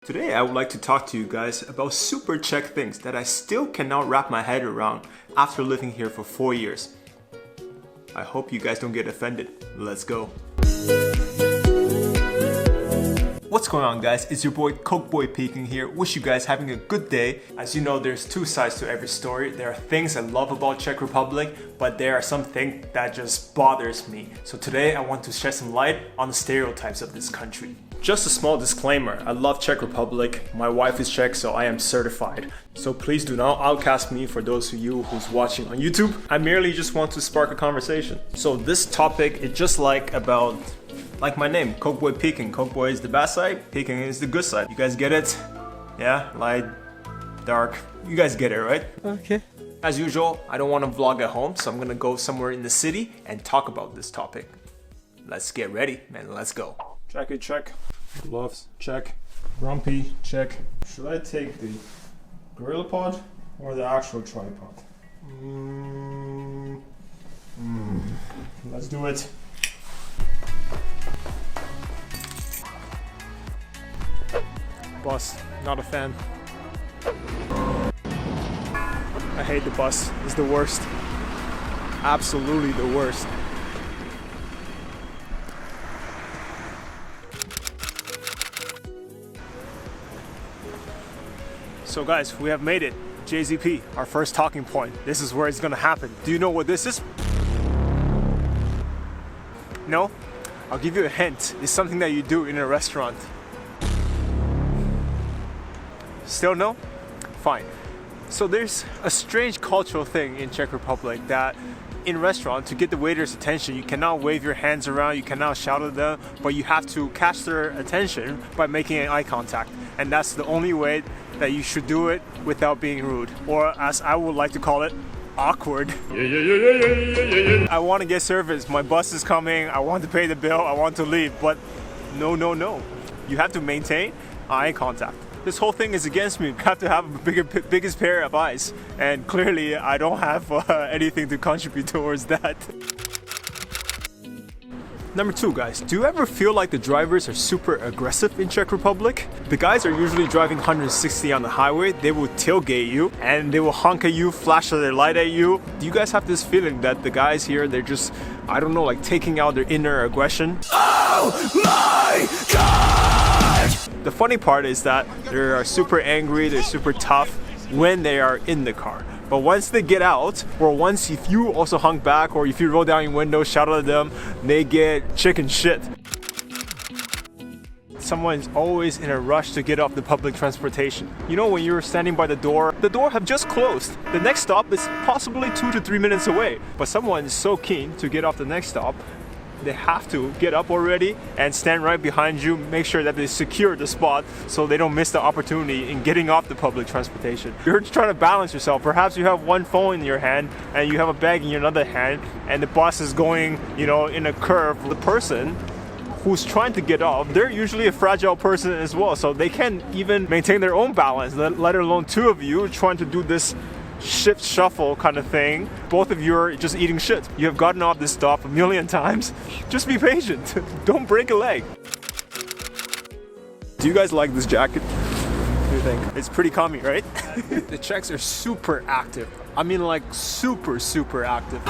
Today I would like to talk to you guys about super Czech things that I still cannot wrap my head around after living here for 4 years. I hope you guys don't get offended. Let's go. What's going on, guys? It's your boy COKEBOYPEKING here. Wish you guys having a good day. As you know, there's two sides to every story. There are things I love about Czech Republic, but there are some things that just bothers me. So today I want to shed some light on the stereotypes of this country. Just a small disclaimer, I love Czech Republic. My wife is Czech, so I am certified. So please do not outcast me for those of you who's watching on YouTube. I merely just want to spark a conversation. So this topic is just like my name, COKEBOYPEKING. COKEBOY is the bad side, Peking is the good side. You guys get it? Yeah, light, dark. You guys get it, right? Okay. As usual, I don't want to vlog at home, so I'm gonna go somewhere in the city and talk about this topic. Let's get ready, man, let's go. Jacket, check. Gloves, check. Grumpy, check. Should I take the gorilla pod or the actual tripod? Let's do it. Bus, not a fan. I hate the bus. It's the worst. Absolutely the worst. So guys, we have made it. JZP, our first talking point. This is where it's gonna happen. Do you know what this is? No? I'll give you a hint. It's something that you do in a restaurant. Still no? Fine. So there's a strange cultural thing in Czech Republic that in restaurant, to get the waiter's attention, you cannot wave your hands around, you cannot shout at them, but you have to catch their attention by making an eye contact. And that's the only way that you should do it without being rude. Or as I would like to call it, awkward. I want to get service, my bus is coming, I want to pay the bill, I want to leave, but no. You have to maintain eye contact. This whole thing is against me. You have to have a biggest pair of eyes, and clearly I don't have anything to contribute towards that. Number 2, guys, do you ever feel like the drivers are super aggressive in Czech Republic? The guys are usually driving 160 on the highway, they will tailgate you, and they will honk at you, flash their light at you. Do you guys have this feeling that the guys here, they're just, I don't know, like taking out their inner aggression? Oh my God! The funny part is that they are super angry, they're super tough when they are in the car. But once they get out, or once if you also honk back, or if you roll down your window, shout at them, they get chicken shit. Someone's always in a rush to get off the public transportation. You know, when you're standing by the door have just closed. The next stop is possibly 2 to 3 minutes away. But someone is so keen to get off the next stop, they have to get up already and stand right behind you, make sure that they secure the spot so they don't miss the opportunity in getting off the public transportation. You're trying to balance yourself. Perhaps you have one phone in your hand and you have a bag in your other hand, and the bus is going, you know, in a curve. The person who's trying to get off, they're usually a fragile person as well, so they can't even maintain their own balance, let alone two of you trying to do this shift shuffle kind of thing. Both of you are just eating shit. You have gotten off this stop a million times. Just be patient. Don't break a leg. Do you guys like this jacket? What do you think? It's pretty comfy, right? The Czechs are super active. I mean, like super active.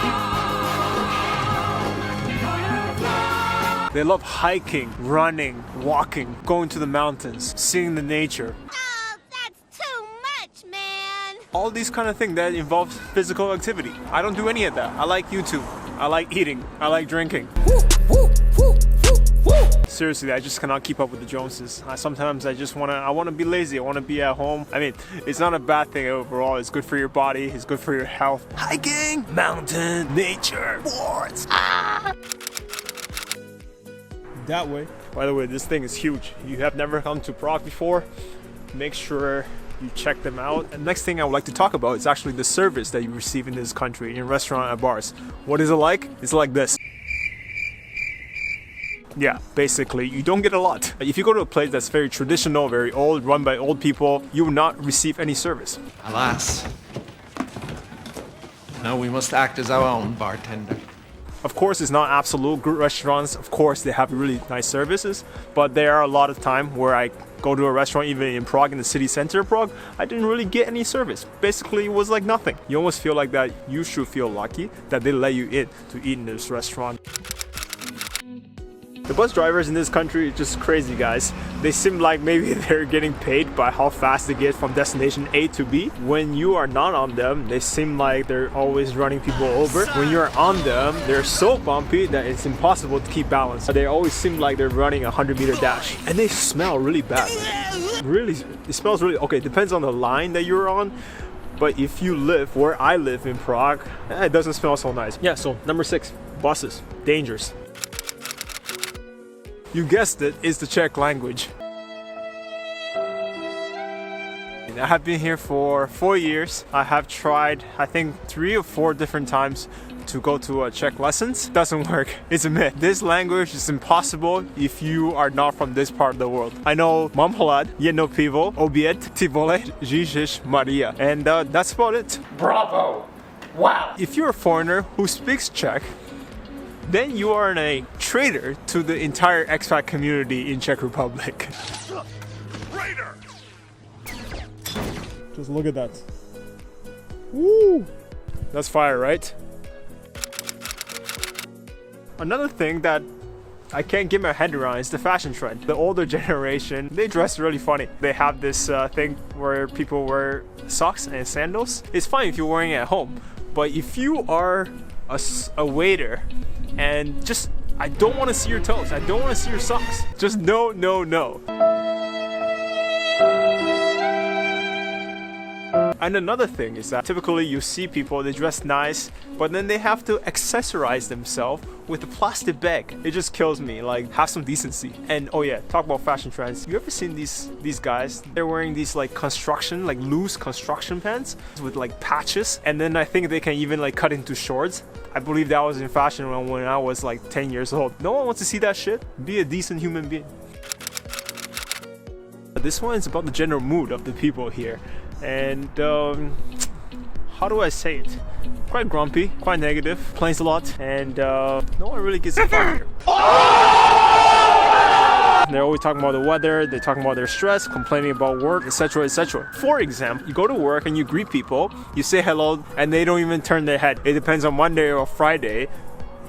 They love hiking, running, walking, going to the mountains, seeing the nature. All these kind of things that involve physical activity. I don't do any of that. I like YouTube. I like eating. I like drinking. Seriously, I just cannot keep up with the Joneses. Sometimes I want to be lazy. I want to be at home. I mean, it's not a bad thing overall. It's good for your body. It's good for your health. Hiking, mountain, nature, sports. That way. By the way, this thing is huge. You have never come to Prague before, make sure you check them out. And next thing I would like to talk about is actually the service that you receive in this country, in restaurant and bars. What is it like? It's like this. Yeah, basically, you don't get a lot. If you go to a place that's very traditional, very old, run by old people, you will not receive any service. Alas. No, we must act as our own bartender. Of course, it's not absolute. Good restaurants, of course, they have really nice services, but there are a lot of time where I go to a restaurant, even in Prague, in the city center of Prague, I didn't really get any service. Basically, it was like nothing. You almost feel like that you should feel lucky that they let you in to eat in this restaurant. The bus drivers in this country are just crazy, guys. They seem like maybe they're getting paid by how fast they get from destination A to B. When you are not on them, they seem like they're always running people over. When you're on them, they're so bumpy that it's impossible to keep balance. They always seem like they're running a 100-meter dash. And they smell really bad. Really, it smells really, okay, depends on the line that you're on. But if you live where I live in Prague, it doesn't smell so nice. Yeah, so number 6, buses, dangerous. You guessed it, it's the Czech language. I have been here for 4 years. I have tried, I think, 3 or 4 different times to go to Czech lessons. Doesn't work. It's a myth. This language is impossible if you are not from this part of the world. I know mám hlad, jedno pivo, oběd, ty vole, Ježiš Maria. And that's about it. Bravo! Wow! If you're a foreigner who speaks Czech, then you are a traitor to the entire expat community in Czech Republic. Traitor! Just look at that. Woo! That's fire, right? Another thing that I can't get my head around is the fashion trend. The older generation, they dress really funny. They have this thing where people wear socks and sandals. It's fine if you're wearing it at home, but if you are a waiter and just, I don't want to see your toes, I don't want to see your socks. Just no, no, no. And another thing is that typically you see people, they dress nice, but then they have to accessorize themselves with a plastic bag. It just kills me. Like, have some decency. And oh yeah, talk about fashion trends. You ever seen these guys? They're wearing these like construction, like loose construction pants with like patches, and then I think they can even like cut into shorts. I believe that was in fashion when I was like 10 years old. No one wants to see that shit. Be a decent human being. This one is about the general mood of the people here. And how do I say it? Quite grumpy, quite negative, complains a lot, and no one really gets it from here. They're always talking about the weather, they're talking about their stress, complaining about work, etc, etc. For example, you go to work and you greet people, you say hello, and they don't even turn their head. It depends on Monday or Friday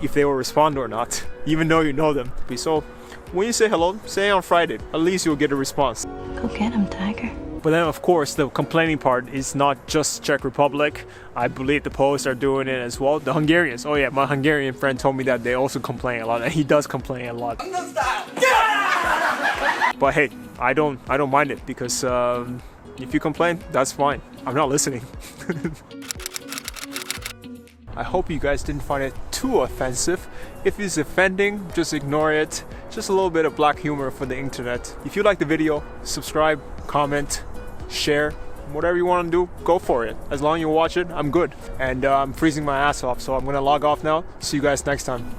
if they will respond or not, even though you know them. So when you say hello, say on Friday, at least you'll get a response. Go get him, Tiger. But then of course the complaining part is not just Czech Republic. I believe the Poles are doing it as well. The Hungarians, oh yeah, my Hungarian friend told me that they also complain a lot, and he does complain a lot. But hey, I don't mind it, because if you complain, that's fine. I'm not listening. I hope you guys didn't find it too offensive. If it's offending, just ignore it. Just a little bit of black humor for the internet. If you like the video, subscribe, comment, share, whatever you want to do, go for it. As long as you watch it, I'm good. And I'm freezing my ass off, so I'm gonna log off now. See you guys next time.